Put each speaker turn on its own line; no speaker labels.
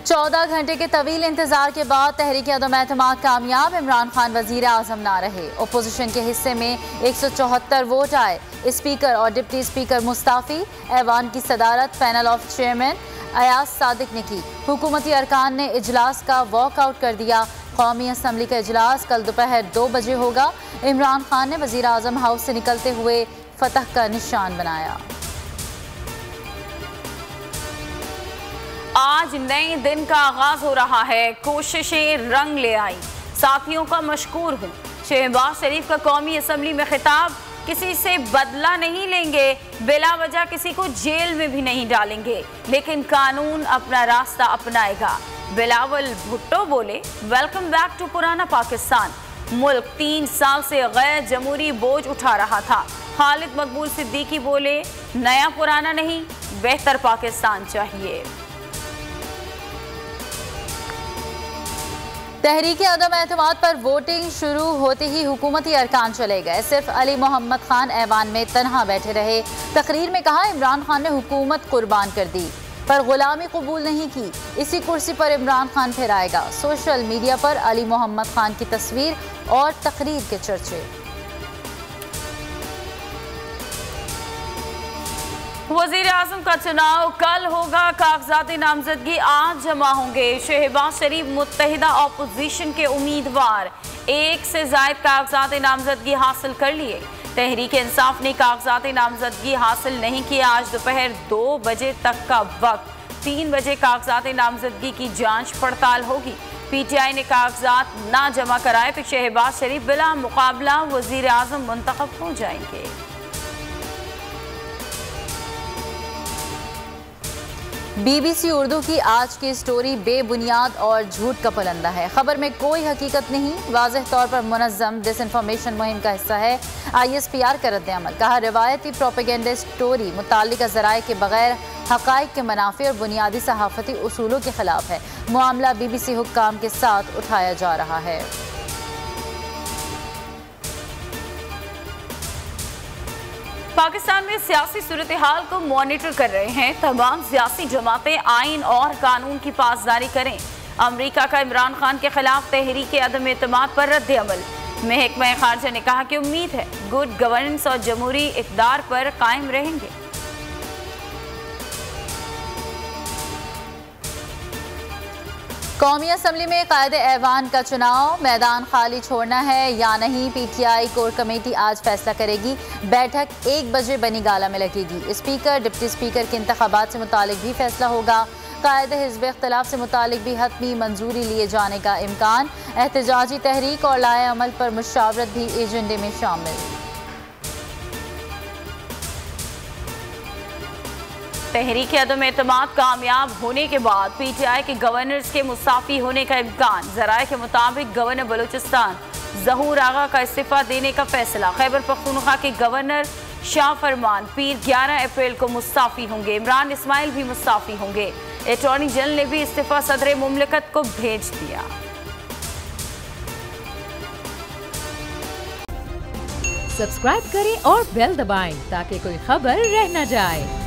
14 घंटे के तवील इंतजार के बाद तहरीक अदम-ए-एतमाद कामयाब। इमरान खान वजीर आजम ना रहे। अपोजिशन के हिस्से में 174 वोट आए। स्पीकर और डिप्टी स्पीकर मुस्ताफी। ऐवान की सदारत panel of chairman Ayaz Sadiq ने की। हुकूमती अरकान ने इजलास का वॉकआउट कर दिया। कौमी असम्बली का इजलास कल दोपहर 2 बजे होगा। इमरान खान ने वजीर आजम हाउस से निकलते हुए फतह का निशान बनाया।
आज नए दिन का आगाज हो रहा है। कोशिशें रंग ले आई। साथियों का मशकूर हूँ। शहबाज शरीफ का कौमी असम्बली में खिताब, किसी से बदला नहीं लेंगे, बिला वजह किसी को जेल में भी नहीं डालेंगे, लेकिन कानून अपना रास्ता अपनाएगा। बिलावल भुट्टो बोले, वेलकम बैक टू पुराना पाकिस्तान। मुल्क 3 साल से गैर जमहूरी बोझ उठा रहा था। खालिद मकबूल सिद्दीकी बोले, नया पुराना नहीं, बेहतर पाकिस्तान चाहिए।
तहरीक अदम-ए-एतमाद पर वोटिंग शुरू होते ही हुकूमती अरकान चले गए। सिर्फ अली मोहम्मद खान ऐवान में तनहा बैठे रहे। तकरीर में कहा, इमरान खान ने हुकूमत कुर्बान कर दी पर गुलामी कबूल नहीं की। इसी कुर्सी पर इमरान खान फिर आएगा। सोशल मीडिया पर अली मोहम्मद खान की तस्वीर और तकरीर के चर्चे।
वजीर आजम का चुनाव कल होगा। कागजाती नामजदगी आज जमा होंगे। शहबाज शरीफ मुत्तहिदा अपोजिशन के उम्मीदवार। 1 से ज्यादा कागजाती नामजदगी हासिल कर लिए। तहरीक इंसाफ ने कागजाती नामजदगी हासिल नहीं की। आज दोपहर 2 बजे तक का वक्त। 3 बजे कागजाती नामजदगी की जांच पड़ताल होगी। PTI ने कागजात ना जमा कराए तो शहबाज शरीफ बिला मुकाबला वजीर आजम मुंतखब हो जाएंगे।
BBC उर्दू की आज की स्टोरी बेबुनियाद और झूठ का पुलंदा है। खबर में कोई हकीकत नहीं, वाज़ेह तौर पर मुनज़्ज़म डिसइंफॉर्मेशन मुहिम का हिस्सा है। ISPR का रद्द-ए-अमल। कहा, रिवायती प्रोपेगेंडा स्टोरी मुताल्लिका ज़राए के बगैर हक़ाइक़ के मनाफ़े और बुनियादी सहाफ़ती उसूलों के खिलाफ है। मामला BBC हुक्काम के साथ उठाया जा रहा है।
पाकिस्तान में सियासी सूरत हाल को मॉनिटर कर रहे हैं। तमाम सियासी जमातें आइन और कानून की पासदारी करें। अमेरिका का इमरान खान के खिलाफ तहरीक अदम-ए-एतमाद पर रद्द-ए-अमल। महकमा खारजा ने कहा कि उम्मीद है गुड गवर्नेंस और जमहूरी इक़्तिदार पर कायम रहेंगे।
कौमी असम्बली में कायदे ऐवान का चुनाव। मैदान खाली छोड़ना है या नहीं, PTI कोर कमेटी आज फैसला करेगी। बैठक 1 बजे बनी गाला में लगेगी। स्पीकर डिप्टी स्पीकर के इंतखाबात से मुतालिक भी फैसला होगा। कायदे हिज़्ब इख्तिलाफ से मुतालिक भी हतमी मंजूरी लिए जाने का इम्कान। एहतजाजी तहरीक और लाए अमल पर मुशावरत भी एजेंडे में शामिल।
तहरीक अदम-ए-एतमाद कामयाब होने के बाद PTI के गवर्नर्स के मुस्ताफी होने का इम्कान। ज़राए के मुताबिक गवर्नर बलूचिस्तान ज़हूर आगा का इस्तीफा देने का फैसला। खैबर पख्तूनख्वा के गवर्नर शाह फरमान पीर 11 अप्रैल को मुस्ताफी होंगे। इमरान इस्माइल भी मुस्ताफी होंगे। अटॉर्नी जनरल ने भी इस्तीफा सदर मुमलिकत को भेज दिया।
सब्सक्राइब करें और बेल दबाएं ताकि कोई खबर रह न जाए।